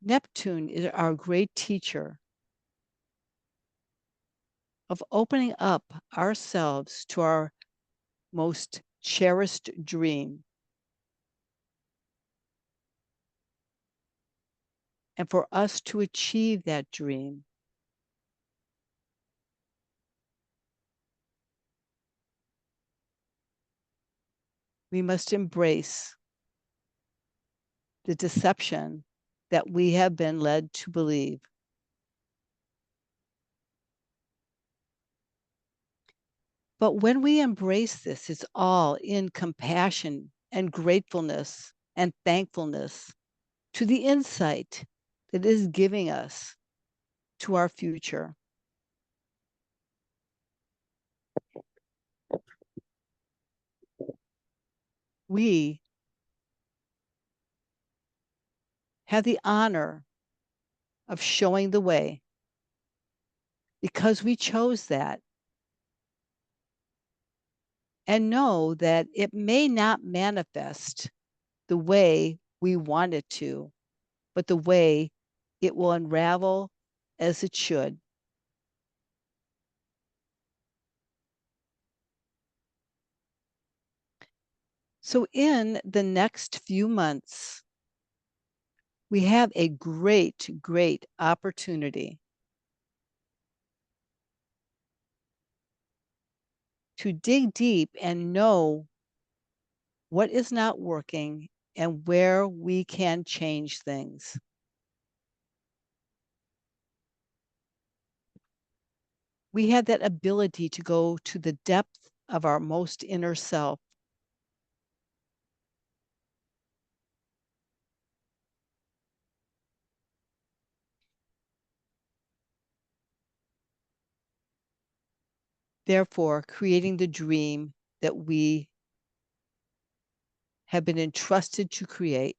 Neptune is our great teacher of opening up ourselves to our most cherished dream. And for us to achieve that dream, we must embrace the deception that we have been led to believe. But when we embrace this, it's all in compassion and gratefulness and thankfulness to the insight that is giving us to our future. We have the honor of showing the way because we chose that, and know that it may not manifest the way we want it to, but the way it will unravel as it should. So in the next few months, we have a great, great opportunity to dig deep and know what is not working and where we can change things. We have that ability to go to the depth of our most inner self. Therefore, creating the dream that we have been entrusted to create.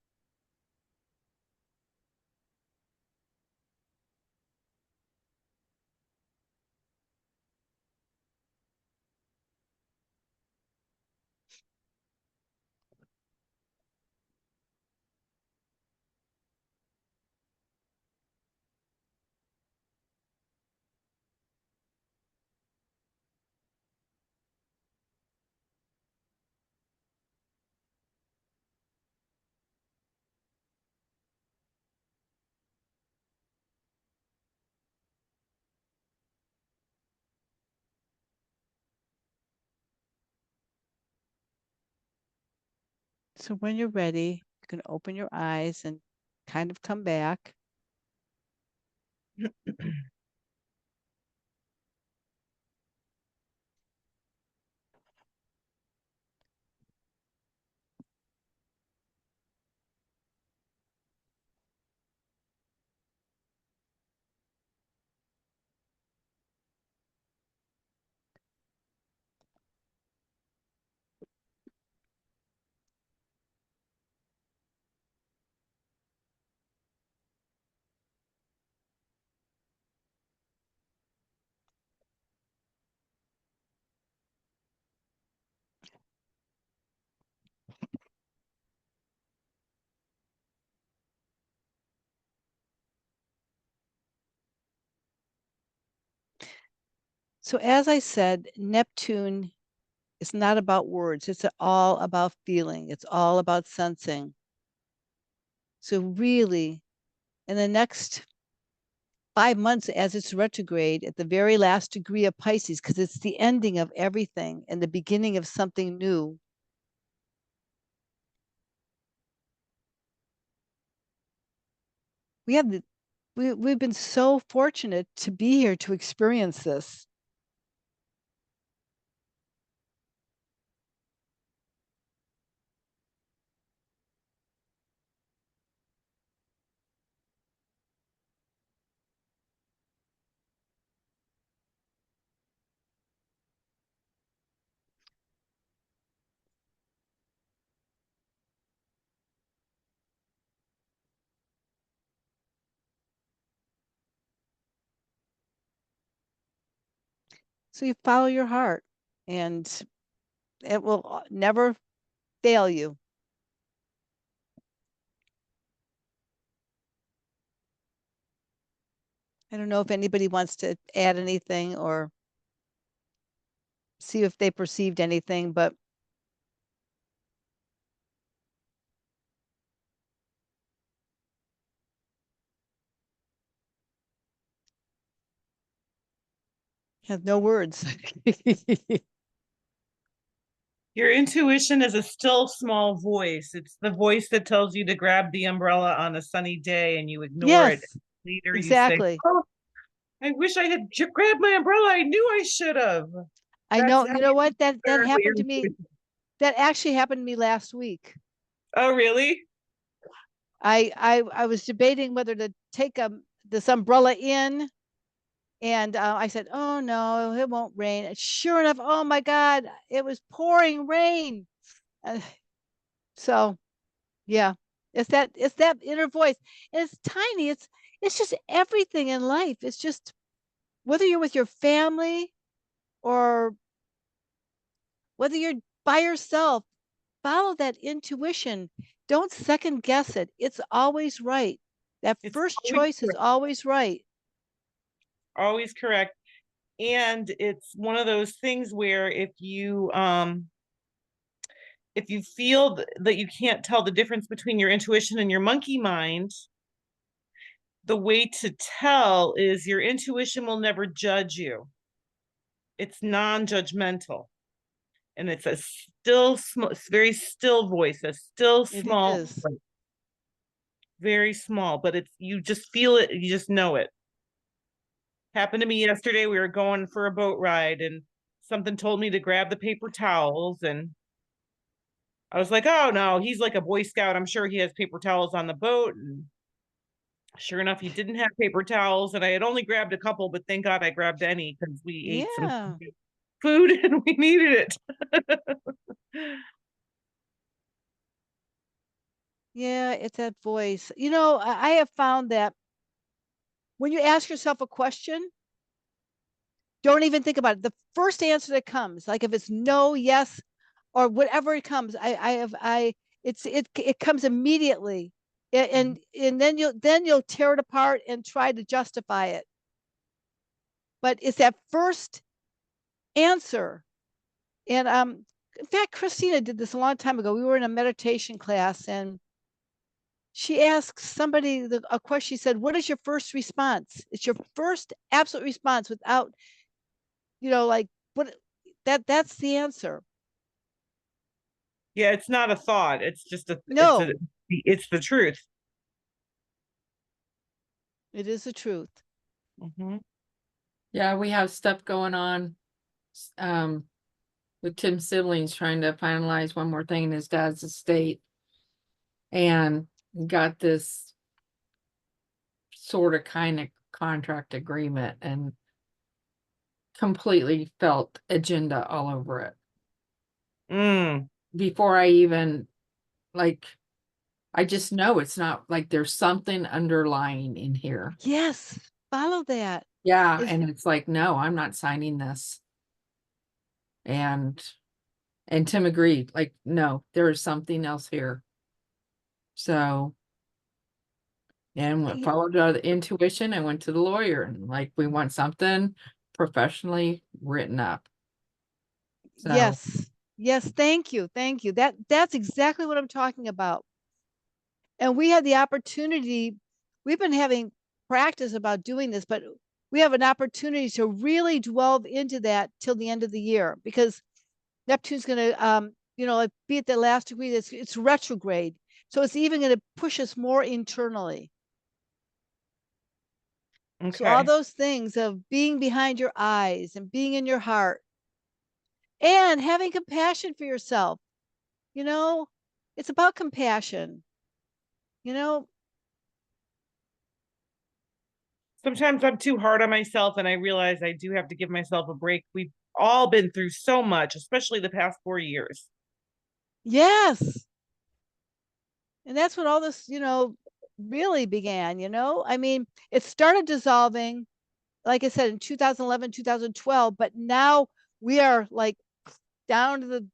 So when you're ready, can open your eyes and kind of come back. So as I said, Neptune is not about words. It's all about feeling. It's all about sensing. So really, in the next 5 months, as it's retrograde at the very last degree of Pisces, because it's the ending of everything and the beginning of something new. We've been so fortunate to be here to experience this. So you follow your heart and it will never fail you. I don't know if anybody wants to add anything or see if they perceived anything, but have no words. Your intuition is a still small voice. It's the voice that tells you to grab the umbrella on a sunny day and you ignore it. Yes, Later exactly. you say, oh, I wish I had grabbed my umbrella. I knew I should have. I know, you know what? That learn what happened to you're me. doing. That actually happened to me last week. Oh, really? I was debating whether to take this umbrella in, and I said, "Oh no, it won't rain." And sure enough, oh my God, it was pouring rain. Uh, so, yeah, it's that inner voice, and it's tiny. It's just everything in life. It's just whether you're with your family or whether you're by yourself, follow that intuition. Don't second guess it. It's always right. That It's first always choice is correct. always right. Always correct. And it's one of those things where if you feel that you can't tell the difference between your intuition and your monkey mind, the way to tell is your intuition will never judge you. It's non-judgmental. And it's a still small, very still voice, a still small It is. voice. Very small, but it's, you just feel it, you just know it. Happened to me yesterday. We were going for a boat ride and something told me to grab the paper towels, and I was like, oh no, he's like a Boy Scout. I'm sure he has paper towels on the boat. And sure enough, he didn't have paper towels, and I had only grabbed a couple, but thank God I grabbed any because we ate some Yeah. food and we needed it. Yeah, it's that voice. You know, I have found that when you ask yourself a question, don't even think about it. The first answer that comes, like if it's no, yes, or whatever it comes, it comes immediately. And then you'll tear it apart and try to justify it. But it's that first answer. And in fact, Christina did this a long time ago. We were in a meditation class and she asked somebody a question. She said, "What is your first response?" It's your first absolute response without, like what that's the answer. Yeah, it's not a thought. It's just No, It's the truth. It is the truth. Mhm. Yeah, we have stuff going on. With Tim's siblings trying to finalize one more thing in his dad's estate. And got this sort of kind of contract agreement and completely felt agenda all over it. Mm. Before I even like, I just know it's not like there's something underlying in here. Yes, follow that. Yeah, Is- and it's like, no, I'm not signing this. And Tim agreed, like, no, there is something else here. So, and Y- followed the intuition and went to the lawyer and like, we want something professionally written up. So, Yes. Yes, thank you. Thank you. That's exactly what I'm talking about. And we had the opportunity, we've been having practice about doing this, but we have an opportunity to really delve into that till the end of the year, because Neptune's going to, like be at the last degree. It's retrograde. So it's even going to push us more internally. So all Okay. those things of being behind your eyes and being in your heart and having compassion for yourself, it's about compassion, you know, Sometimes I'm too hard on myself and I realize I do have to give myself a break. We've all been through so much, especially the past 4 years. yes. And that's when all this, really began, I mean, it started dissolving, like I said, in 2011, 2012, but now we are like down to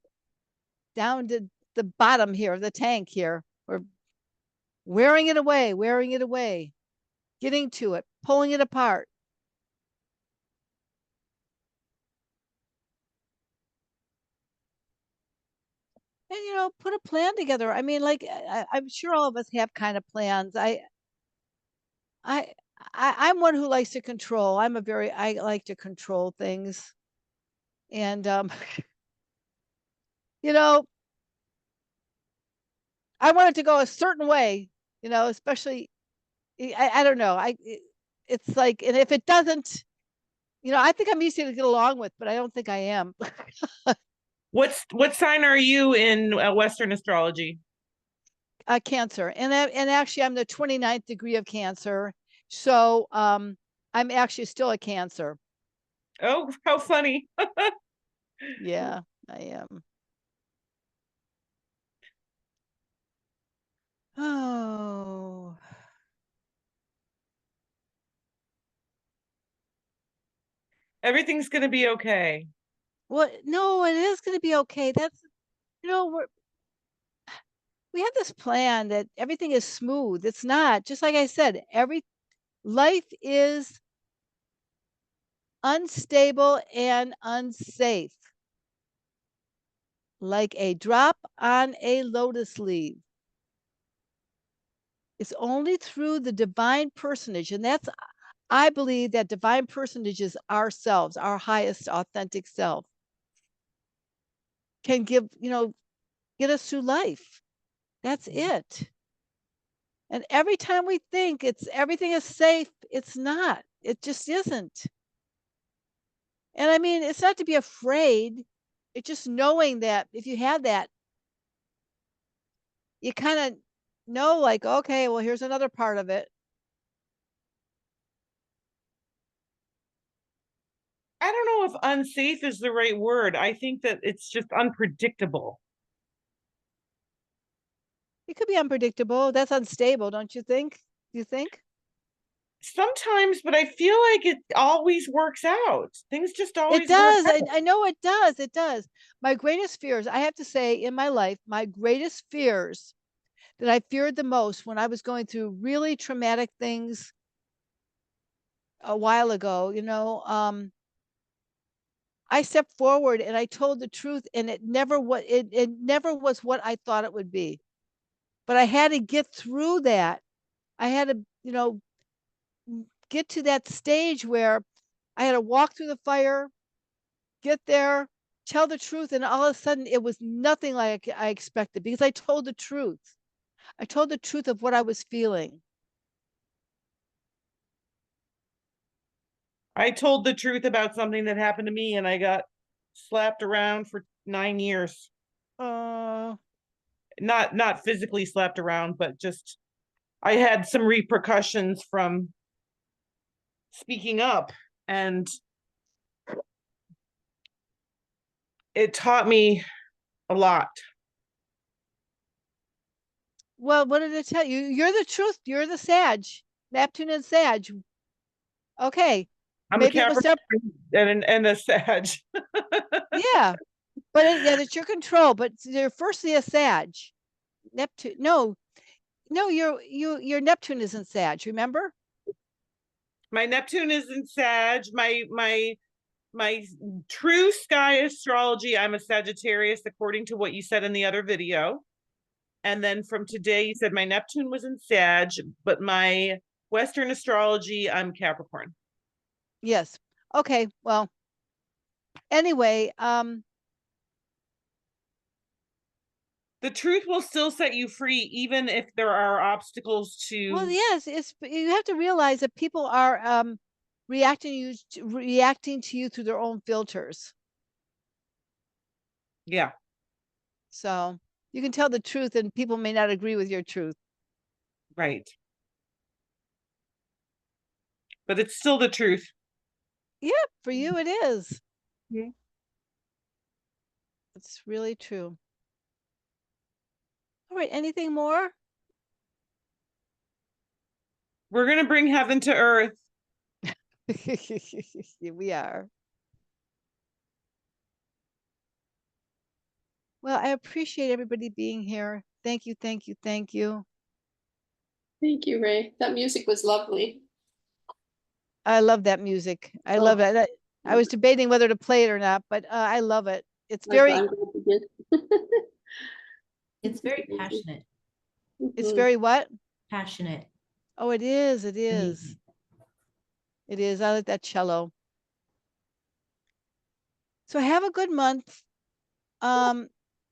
the bottom here of the tank here. We're wearing it away, getting to it, pulling it apart. And put a plan together. I mean, like I'm sure all of us have kind of plans. I I'm one who likes to control. I like to control things. And you know, I want it to go a certain way, especially I don't know. It's like, and if it doesn't, I think I'm easy to get along with, but I don't think I am. What sign are you in Western astrology? Cancer. And actually I'm the 29th degree of Cancer. So I'm actually still a Cancer. Oh, how funny. Yeah, I am. Oh. Everything's gonna be okay. Well, no, it is going to be okay. That's, we have this plan that everything is smooth. It's not. Just like I said, every life is unstable and unsafe, like a drop on a lotus leaf. It's only through the divine personage, and I believe that divine personage is ourselves, our highest authentic self, can get us through life. That's it. And every time we think everything is safe, it's not. It just isn't. And I mean, it's not to be afraid. It's just knowing that if you have that, you kind of know, like, okay, well, here's another part of it. I don't know if unsafe is the right word. I think that it's just unpredictable. It could be unpredictable. That's unstable, don't you think? Do you think? Sometimes, but I feel like it always works out. Things just It always work does. out. I know it does. It does. My greatest fears, I have to say, in my life, my greatest fears that I feared the most when I was going through really traumatic things a while ago, I stepped forward and I told the truth, and it never was what I thought it would be. But I had to get through that. I had to, get to that stage where I had to walk through the fire, get there, tell the truth, and all of a sudden it was nothing like I expected because I told the truth. I told the truth of what I was feeling. I told the truth about something that happened to me and I got slapped around for 9 years. Uh, Not physically slapped around, but just I had some repercussions from speaking up, and it taught me a lot. well, what did it tell you? You're the truth. You're the Sag. Neptune and Sag. Okay. I'm Maybe a it was Capricorn and a Sag. yeah. But yeah, that's your control. But you're firstly a Sag. Neptune. No, your Neptune is in Sag, remember? My Neptune is in Sag. My true sky astrology, I'm a Sagittarius, according to what you said in the other video. And then from today, you said my Neptune was in Sag, but my Western astrology, I'm Capricorn. Yes. Okay. Well, anyway, The truth will still set you free, even if there are obstacles well, to. yes, you have to realize that people are reacting to you through their own filters. Yeah, So you can tell the truth and people may not agree with your truth. right. But it's still the truth. Yeah, for you it is. Mhm. It's really true. All right, anything more? We're going to bring heaven to earth. We are. Well, I appreciate everybody being here. Thank you, thank you, thank you. Thank you, Ray. That music was lovely. I love that music. I Oh. love it. I was debating whether to play it or not, but I love it. It's very, I'm glad you did. It's very passionate, it's Mhm. very what? passionate. Oh, it is. It is. Amazing. It is. I like that cello. So have a good month.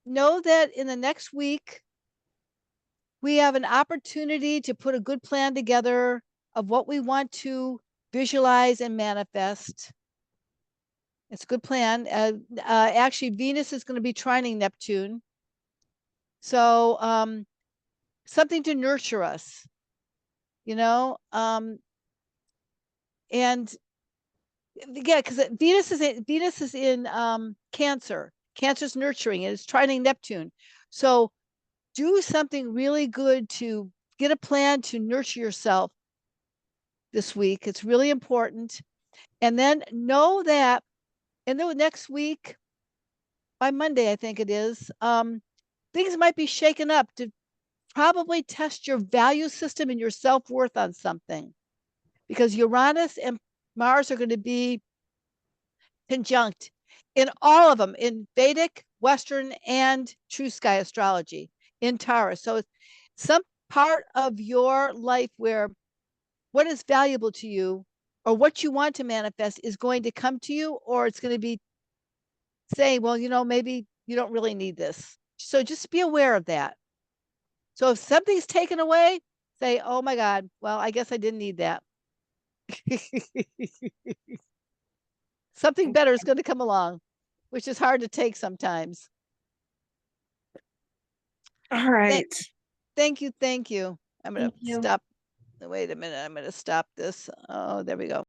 Know that in the next week, we have an opportunity to put a good plan together of what we want to visualize and manifest. It's a good plan. Actually, Venus is going to be trining Neptune. So something to nurture us, you know? And yeah, because Venus is in Cancer. Cancer's nurturing, and it's trining Neptune. So do something really good to get a plan to nurture yourself this week. It's really important. And then know that in the next week, by Monday, I think it is, things might be shaken up to probably test your value system and your self-worth on something, because Uranus and Mars are going to be conjunct in all of them, in Vedic, Western, and true sky astrology in Taurus. So it's some part of your life where what is valuable to you or what you want to manifest is going to come to you, or it's going to be saying, well, maybe you don't really need this. So just be aware of that. So if something's taken away, say, oh my God, well, I guess I didn't need that. Something better is going to come along, which is hard to take sometimes. All right. Thank you. Thank you. I'm going Thank to you. stop. Wait a minute. I'm going to stop this. Oh, there we go.